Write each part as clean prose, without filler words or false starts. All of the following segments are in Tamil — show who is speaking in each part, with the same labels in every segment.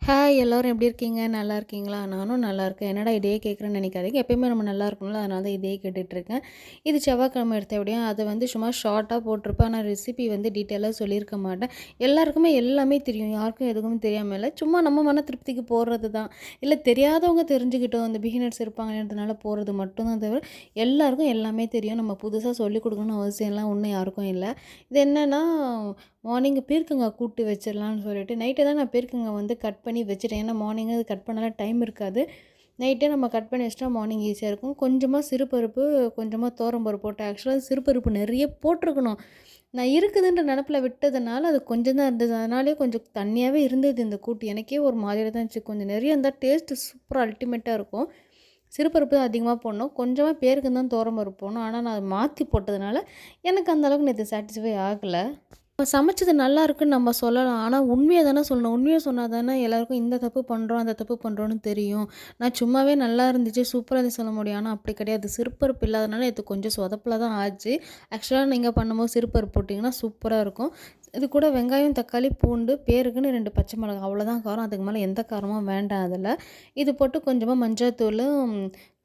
Speaker 1: ஹாய் எல்லோரும் எப்படி இருக்கீங்க? நல்லா இருக்கீங்களா? நானும் நல்லா இருக்கேன். என்னடா இதே கேட்குறேன்னு நினைக்காதீங்க. எப்பயுமே நம்ம நல்லா இருக்கணும்ல, அதனால தான் இதே கேட்டுட்ருக்கேன். இது செவ்வாய்க்கிழமை எடுத்த வீடியோ. அதை வந்து சும்மா ஷார்ட்டாக போட்டிருப்பேன். ஆனால் ரெசிபி வந்து டீட்டெயிலாக சொல்லியிருக்க மாட்டேன். எல்லாருக்குமே எல்லாமே தெரியும். யாருக்கும் எதுவும் தெரியாமல் இல்லை. சும்மா நம்ம மன திருப்திக்கு போடுறது தான். இல்லை தெரியாதவங்க தெரிஞ்சுக்கிட்டோம். அந்த பிகினர்ஸ் இருப்பாங்கன்றதுனால போகிறது மட்டும்தான் தவிர, எல்லாருக்கும் எல்லாமே தெரியும். நம்ம புதுசாக சொல்லிக் கொடுக்கணும்னு அவசியம்லாம் ஒன்றும் யாருக்கும் இல்லை. இது என்னென்னா மார்னிங் பீர்க்கங்காய் கூட்டு வச்சிடலான்னு சொல்லிட்டு நைட்டே தான் நான் பீர்க்கங்காய் வந்து கட் பண்ணி வச்சுட்டேன். ஏன்னா மார்னிங் அது கட் பண்ணலாம் டைம் இருக்காது. நைட்டே நம்ம கட் பண்ணி வச்சிட்டா மார்னிங் ஈஸியாக இருக்கும். கொஞ்சமாக சிறுபருப்பு, கொஞ்சமாக துவரம்பருப்பு போட்டேன். ஆக்சுவலாக சிறுபருப்பு நிறைய போட்டிருக்கணும். நான் இருக்குதுன்ற நினப்பில் விட்டதுனால அது கொஞ்சம் தான் இருந்தது. அதனாலேயே கொஞ்சம் தண்ணியாகவே இருந்தது இந்த கூட்டு. எனக்கே ஒரு மாதிரியாக தான் இருந்துச்சு. கொஞ்சம் நிறைய இருந்தால் டேஸ்ட்டு சூப்பராக அல்டிமேட்டாக இருக்கும். சிறுபருப்பு தான் அதிகமாக போடணும். கொஞ்சமாக பேருக்கு தான் துவரம்பருப்பு போடணும். ஆனால் நான் அதை மாற்றி போட்டதுனால எனக்கு அந்தளவுக்கு நேற்று சாட்டிஸ்ஃபை ஆகலை. நம்ம சமைச்சது நல்லா இருக்குன்னு நம்ம சொல்லலாம். ஆனால் உண்மைய தானே சொல்லணும். உண்மைய சொன்னா தானே எல்லாருக்கும் இந்த தப்பு பண்ணுறோம், அந்த தப்பு பண்ணுறோன்னு தெரியும். நான் சும்மாவே நல்லா இருந்துச்சு, சூப்பரா இருந்துச்சு சொல்ல முடியும். ஆனா அப்படி கிடையாது. சிறுபருப்பு இல்லாதனால இது கொஞ்சம் சொதப்பலா தான் ஆச்சு. ஆக்சுவலா நீங்க பண்ணும்போது சிறுபருப்பு போட்டிங்கன்னா சூப்பரா இருக்கும். இது கூட வெங்காயம், தக்காளி, பூண்டு, பேருக்குன்னு 2 பச்சை மிளகாய் அவ்வளோதான் காரம். அதுக்கு மேலே எந்த காரமும் வேண்டாம் அதில. இது போட்டு கொஞ்சமாக மஞ்சள்தூளும்,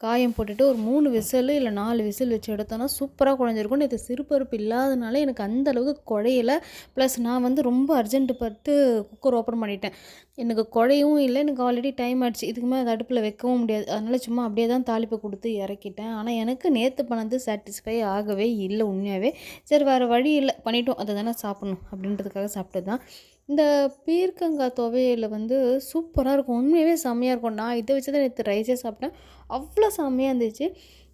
Speaker 1: காயம் போட்டுட்டு ஒரு 3 விசிலு இல்ல 4 விசில் வச்சு எடுத்தோன்னா சூப்பரா குழஞ்சிருக்கும். நேத்து சிறுபருப்பு இல்லாதனால எனக்கு அந்த அளவுக்கு குழையல. ப்ளஸ் நான் வந்து ரொம்ப அர்ஜென்ட் பட்டு குக்கர் ஓப்பன் பண்ணிட்டேன். எனக்கு குழையவும் இல்ல. எனக்கு ஆல்ரெடி டைம் ஆயிடுச்சு. இதுக்கு மேல அத அடுப்புல வைக்கவும் முடியாது. அதனால சும்மா அப்படியே தான் தாளிப்பு குடுத்து இறக்கிட்டேன். ஆனா எனக்கு நேத்து பண்ணது சாட்டிஸ்ஃபை ஆகவே இல்ல உண்மையாவே. சரி வேற வழி இல்ல. பண்ணிட்டோம். அத தானே சாப்பிடணும் அப்படின்றதுக்காக சாப்பிட்டது தான். இந்த பீர்க்கங்காய் துவையல் வந்து சூப்பரா இருக்கும். உண்மையாவே செம்மையா இருக்கும். நான் இத வச்சு தான் நேத்து ரைஸே சாப்பிட்டேன். அவ்வளோ செம்மையா இருந்துச்சு.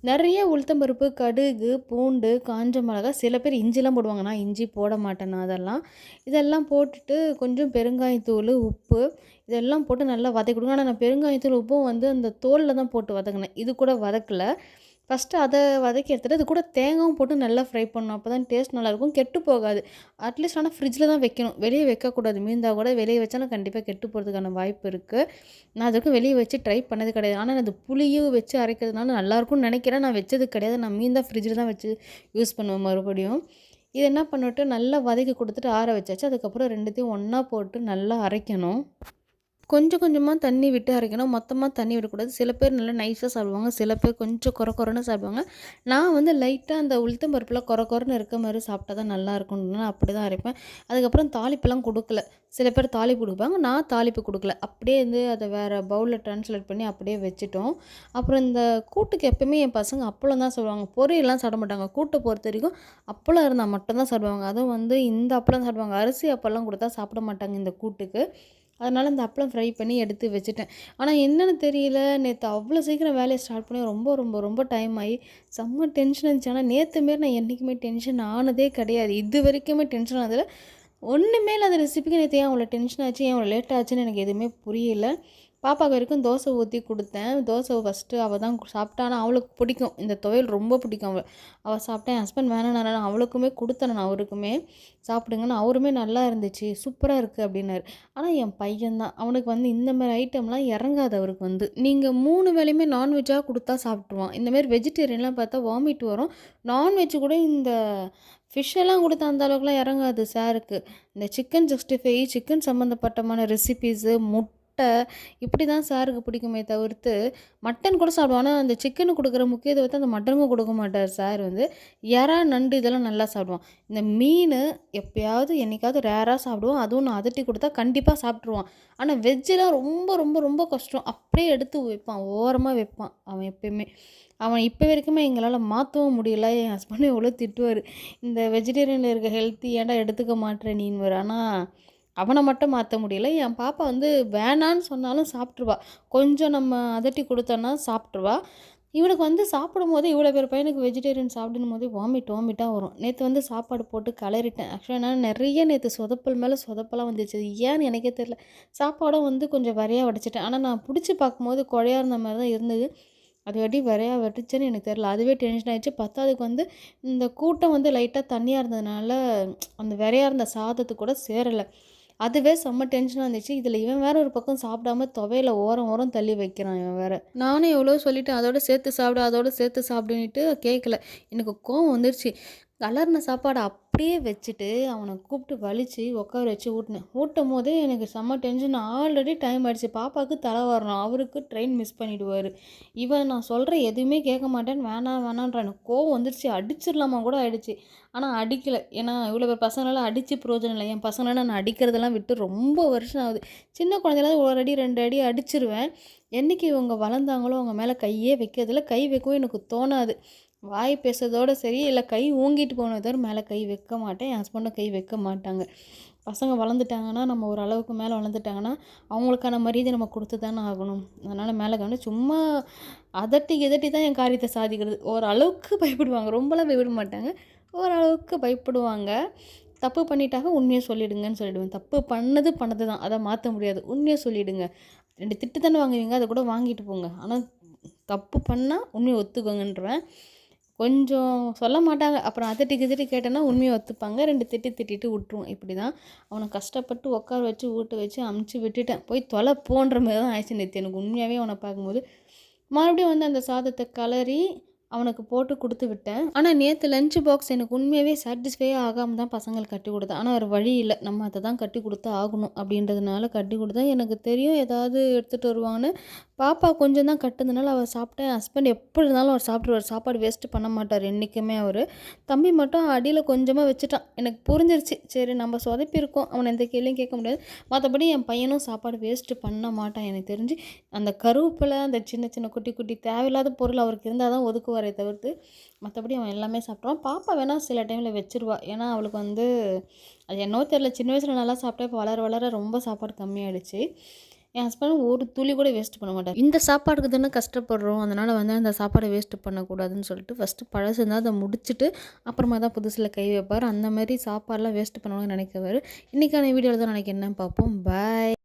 Speaker 1: நெறைய உளுத்தம் பருப்பு, கடுகு, பூண்டு, காஞ்ச மிளகா, சில பேர் இஞ்சிலாம் போடுவாங்க. நான் இஞ்சி போட மாட்டேன் நான் அதெல்லாம். இதெல்லாம் போட்டுட்டு கொஞ்சம் பெருங்காயத்தூளு, உப்பு இதெல்லாம் போட்டு நல்லா வதக்கிடுவேன். ஆனா நான் பெருங்காயத்தூள், உப்பும் வந்து அந்த தோல்ல தான் போட்டு வதக்குனேன். இது கூட வதக்கல. ஃபஸ்ட்டு அத வதக்கி எடுத்துட்டு, அது கூட தேங்காவும் போட்டு நல்லா ஃப்ரை பண்ணணும். அப்போ தான் டேஸ்ட் நல்லாயிருக்கும். கெட்டு போகாது. அட்லீஸ்ட் ஆனா ஃப்ரிட்ஜில தான் வைக்கணும். வெளிய வைக்கக்கூடாது. மீந்தா கூட வெளிய வச்சாலும் கண்டிப்பா கெட்டு போறதுக்கான வாய்ப்பு இருக்கு. நான் அதுவரைக்கும் வெளிய வச்சு ட்ரை பண்ணது கிடையாது. ஆனா அது புளியும் வச்சு அரைக்கிறதுனால நல்லாயிருக்கும்னு நெனைக்கிறேன். நான் வச்சது கிடையாது. நான் மீந்தா ஃப்ரிட்ஜில தான் வச்சு யூஸ் பண்ணுவேன் மறுபடியும். இது என்ன பண்ணிட்டு நல்லா வதக்கி குடுத்துட்டு ஆற வச்சாச்சு. அதுக்கப்புறம் 2த்தையும் ஒண்ணா போட்டு நல்லா அரைக்கணும். கொஞ்சம் கொஞ்சமா தண்ணி விட்டு அரைக்கணும். மொத்தமா தண்ணி விடக்கூடாது. சில பேர் நல்லா நைஸா சாப்பிடுவாங்க. சில பேர் கொஞ்சம் கொர கொரன்னு சாப்பிடுவாங்க. நான் வந்து லைட்டா அந்த உளுத்தம் பருப்புல கொர கொரன்னு இருக்க மாரி சாப்பிட்டா தான் நல்லாயிருக்கும்னு அப்படி தான் அரைப்பேன். அதுக்கப்புறம் தாளிப்புலாம் குடுக்கல. சில பேர் தாளிப்பு குடுப்பாங்க. நான் தாளிப்பு குடுக்கல. அப்படியே வந்து அத வேற பவுல்ல ட்ரான்ஸ்லேட் பண்ணி அப்படியே வச்சுட்டோம். அப்புறம் இந்த கூட்டுக்கு எப்பவுமே என் பசங்க அப்பளம் தான் சாப்பிடுவாங்க. பொரியல்லாம் சாப்பிட மாட்டாங்க. கூட்ட பொறுத்தவரைக்கும் அப்பளம் இருந்தா மட்டும் தான் சாப்பிடுவாங்க. அதுவும் வந்து இந்த அப்பளம் சாப்பிடுவாங்க. அரிசி அப்பளம் குடுத்தா சாப்பிட மாட்டாங்க இந்த கூட்டுக்கு. அதனால இந்த அப்பளம் ஃப்ரை பண்ணி எடுத்து வச்சுட்டேன். ஆனா என்னன்னு தெரியல, நேத்து அவ்ளோ சீக்கிரம் வேலைய ஸ்டார்ட் பண்ணி ரொம்ப ரொம்ப ரொம்ப டைம் ஆயி செம்ம டென்ஷன் இருந்துச்சு. ஆனா நேத்து மாரி நான் என்னைக்குமே டென்ஷன் ஆனதே கிடையாது. இதுவரைக்குமே டென்ஷன் ஆனதில்ல. ஒண்ணுமே இல்லாத ரெசிபிக்கு நேத்து ஏன் அவ்வளோ டென்ஷன் ஆச்சு, ஏன் அவ்வளோ லேட் ஆச்சுன்னு எனக்கு எதுவுமே புரியல. பாப்பாக்கு வரைக்கும் தோசை ஊத்தி குடுத்தேன். தோசை ஃபர்ஸ்ட்டு அவ தான் சாப்பிட்டா. ஆனா அவளுக்கு பிடிக்கும். இந்த துவையல் ரொம்ப பிடிக்கும் அவ சாப்பிட்டா. என் ஹஸ்பண்ட் வேணாம்னால அவளுக்குமே குடுத்தேன் நான் அவருக்குமே. சாப்பிடுங்கன்னு. அவருமே நல்லா இருந்துச்சு. சூப்பரா இருக்கு அப்டின்னாரு. ஆனா என் பையன் தான். அவனுக்கு வந்து இந்த மாரி ஐட்டம்லாம் இறங்காது அவருக்கு வந்து. நீங்க 3 வேளையுமே நான்வெஜ்ஜா குடுத்தா சாப்பிட்டுருவான். இந்த மாரி வெஜிடேரியன்லாம் பார்த்தா வாமிட் வரும். நான்வெஜ் கூட இந்த ஃபிஷ் எல்லாம் குடுத்தா அந்த அளவுக்குலாம் இறங்காது சாருக்கு. இந்த சிக்கன் 65 சிக்கன் சம்மந்தப்பட்டமான ரெசிபீஸு, முட்டை இப்படி தான் சாருக்கு பிடிக்குமே தவிர்த்து, மட்டன் கூட சாப்பிடுவான். ஆனா அந்த சிக்கனுக்கு குடுக்குற முக்கியத்துவத்த அந்த மட்டனுக்கும் குடுக்க மாட்டார் சார் வந்து. எறா, நண்டு இதெல்லாம் நல்லா சாப்பிடுவான். இந்த மீனு எப்பயாவது என்னைக்காவது ரேரா சாப்பிடுவான். அதுவும் நான் அதட்டி குடுத்தா கண்டிப்பா சாப்பிட்டுருவான். ஆனா வெஜ்ஜிலாம் ரொம்ப ரொம்ப ரொம்ப கஷ்டம். அப்படியே எடுத்து வைப்பான். ஓரமா வைப்பான் அவன் எப்பயுமே. அவன் இப்போ வரைக்குமே எங்களால மாத்தவும் முடியல. என் ஹஸ்பண்டும் எவ்வளோ திட்டுவாரு. இந்த வெஜிடேரியன்ல இருக்க ஹெல்த்தி ஏன்டா எடுத்துக்க மாட்ற நீன்னுவாரு. ஆனா அவன மட்டும் மாத்த முடியல. என் பாப்பா வந்து வேணான்னு சொன்னாலும் சாப்பிட்டுருவா. கொஞ்சம் நம்ம அதட்டி குடுத்தோன்னா சாப்பிட்டுருவா. இவனுக்கு வந்து சாப்பிடும்போதே இவ்வளோ பெரிய பையனுக்கு வெஜிடேரியன் சாப்பிடும்போதே வாமிட்டா வரும். நேத்து வந்து சாப்பாடு போட்டு கெளறிட்டேன். ஆக்சுவலா நான் நெறைய நேத்து சொதப்பல் மேல சொதப்பலா வந்துச்சு. அது ஏன்னு எனக்கே தெரியல. சாப்பாடும் வந்து கொஞ்சம் வெரையா வடிச்சுட்டேன். ஆனா நான் புடிச்சு பார்க்கும்போது குழையா இருந்த மாரி தான் இருந்தது. அது எப்டி வெரையா வடிச்சேன்னு எனக்கு தெரியல. அதுவே டென்ஷன் ஆயிடுச்சு. பத்தாததுக்கு வந்து இந்த கூட்டம் வந்து லைட்டா தண்ணியா இருந்ததுனால, அந்த வெரையா இருந்த சாதத்துக்கு கூட சேரல. அதுவே செம்ம டென்ஷனா இருந்துச்சு. இதில இவன் வேற ஒரு பக்கம் சாப்பிடாம துவையல ஓரம் ஓரம் தள்ளி வைக்கிறான் இவன் வேற. நானும் எவ்வளவோ சொல்லிட்டேன். அதோட சேர்த்து சாப்பிடு, அதோட சேர்த்து சாப்பிடுன்னுட்டு கேட்கல. எனக்கு கோவம் வந்துருச்சு. கலர்ன சாப்பாட அப்படியே வச்சுட்டு, அவன கூப்பிட்டு வலிச்சு உட்கார வச்சு ஊட்டினேன். ஊட்டும்போதே எனக்கு செம்ம டென்ஷன். ஆல்ரெடி டைம் ஆயிடுச்சு. பாப்பாவுக்கு தலை வாரணும். அவருக்கு ட்ரெயின் மிஸ் பண்ணிடுவாரு. இவன் நான் சொல்ற எதுவுமே கேட்க மாட்டேன்னு வேணாம் வேணான்றான். எனக்கு கோவம் வந்துருச்சு. அடிச்சிடலாமா கூட ஆயிடுச்சு. ஆனா அடிக்கல. ஏன்னா இவ்வளோ பேர் பசங்களலாம் அடிச்சு பிரயோஜனம் இல்ல. என் பசங்களலாம் நான் அடிக்கிறதெல்லாம் விட்டு ரொம்ப வருஷம் ஆகுது. சின்ன குழந்தையில 1 அடி 2 அடி அடிச்சிருவேன். என்னைக்கு இவங்க வளர்ந்தாங்களோ அவங்க மேல கையே வைக்கிறதில்ல. கை வைக்கவும் எனக்கு தோணாது. வாய் பேசுறதோட சரி, இல்ல கை ஓங்கிட்டு போனே தவிர மேல கை வைக்க மாட்டேன். என் ஹஸ்பண்டும் கை வைக்க மாட்டாங்க. பசங்க வளர்ந்துட்டாங்கன்னா, நம்ம ஒரு அளவுக்கு மேல வளர்ந்துட்டாங்கன்னா, அவங்களுக்கான மரியாதை நம்ம குடுத்து தானே ஆகணும். அதனால மேல சும்மா அதட்டி கிதட்டி தான் என் காரியத்த சாதிக்கிறது. ஓரளவுக்கு பயப்படுவாங்க. ரொம்பலாம் பயப்பட மாட்டாங்க. ஓரளவுக்கு பயப்படுவாங்க. தப்பு பண்ணிட்டாங்க உண்மைய சொல்லிடுங்கன்னு சொல்லிடுவேன். தப்பு பண்ணது பண்ணது தான். அத மாத்த முடியாது. உண்மைய சொல்லிடுங்க. 2 திட்டு தானே வாங்குவீங்க, அத கூட வாங்கிட்டு போங்க. ஆனா தப்பு பண்ணா உண்மைய ஒத்துக்கோங்கன்றுவேன். கொஞ்சம் சொல்ல மாட்டாங்க. அப்புறம் அதட்டி கிதட்டி கேட்டேன்னா உண்மைய ஒத்துப்பாங்க. 2 திட்டு திட்டிட்டு விட்டுருவோம். இப்படி தான் அவன கஷ்டப்பட்டு உட்கார வச்சு, ஊட்ட வச்சு அமுச்சு விட்டுட்டேன். போய் தொலை போன்ற மாரி தான் ஆயிடுச்சு நேத்து எனக்கு உண்மையாவே அவன பார்க்கும்போது. மறுபடியும் அந்த சாதத்த கலறி அவனுக்கு போட்டு குடுத்து விட்டேன். ஆனா நேத்து லஞ்ச் பாக்ஸ் எனக்கு உண்மையாவே சாட்டிஸ்ஃபையே ஆகாம தான் பசங்களுக்கு கட்டி குடுத்தேன். ஆனா வேற வழி இல்ல. நம்ம அத தான் கட்டி குடுத்து ஆகணும் அப்படின்றதுனால கட்டி குடுத்தேன். எனக்கு தெரியும் ஏதாவது எடுத்துட்டு வருவாங்கன்னு. பாப்பா கொஞ்சம் தான் கட்டுனதுனால அவ சாப்பிட்டா, என் ஹஸ்பண்ட் எப்படி இருந்தாலும் அவர் சாப்பிட்டுருவாரு. சாப்பாடு வேஸ்ட் பண்ண மாட்டாரு என்னைக்குமே அவரு. தம்பி மட்டும் அடியில கொஞ்சமா வச்சுட்டான். எனக்கு புரிஞ்சிருச்சு. சரி நம்ம சொதப்பியிருக்கோம். அவன எந்த கேள்வியும் கேட்க முடியாது. மத்தபடி என் பையனும் சாப்பாடு வேஸ்ட் பண்ண மாட்டான் எனக்கு தெரிஞ்சு. அந்த கருவேப்பில, அந்த சின்ன சின்ன குட்டி குட்டி தேவையில்லாத பொருள் அவருக்கு இருந்தா தான் ஒதுக்குவாரே தவிர்த்து, மத்தபடி அவன் எல்லாமே சாப்பிட்ருவான். பாப்பா வேணா சில டைம்ல வச்சுருவா. ஏன்னா அவளுக்கு அது என்னவோ தெரியல. சின்ன வயசுல நல்லா சாப்பிட்டா, இப்போ வளர வளர ரொம்ப சாப்பாடு கம்மியாயிடுச்சு. என் ஹஸ்பண்ட் ஒரு துளி கூட வேஸ்ட் பண்ண மாட்டார். இந்த சாப்பாடுக்கு தானே கஷ்டப்படுறோம். அதனால அந்த சாப்பாட வேஸ்ட் பண்ணக்கூடாதுன்னு சொல்லிட்டு ஃபர்ஸ்ட்டு பழசு இருந்தா அத முடிச்சுட்டு, அப்புறமா தான் புதுசுல கை வைப்பார். அந்த மாரி சாப்பாடுலாம் வேஸ்ட் பண்ணணும்னு நினைக்கிறவரு. இன்னைக்கான வீடியோல தான் நாளைக்கு என்னன்னு பார்ப்போம். பாய்.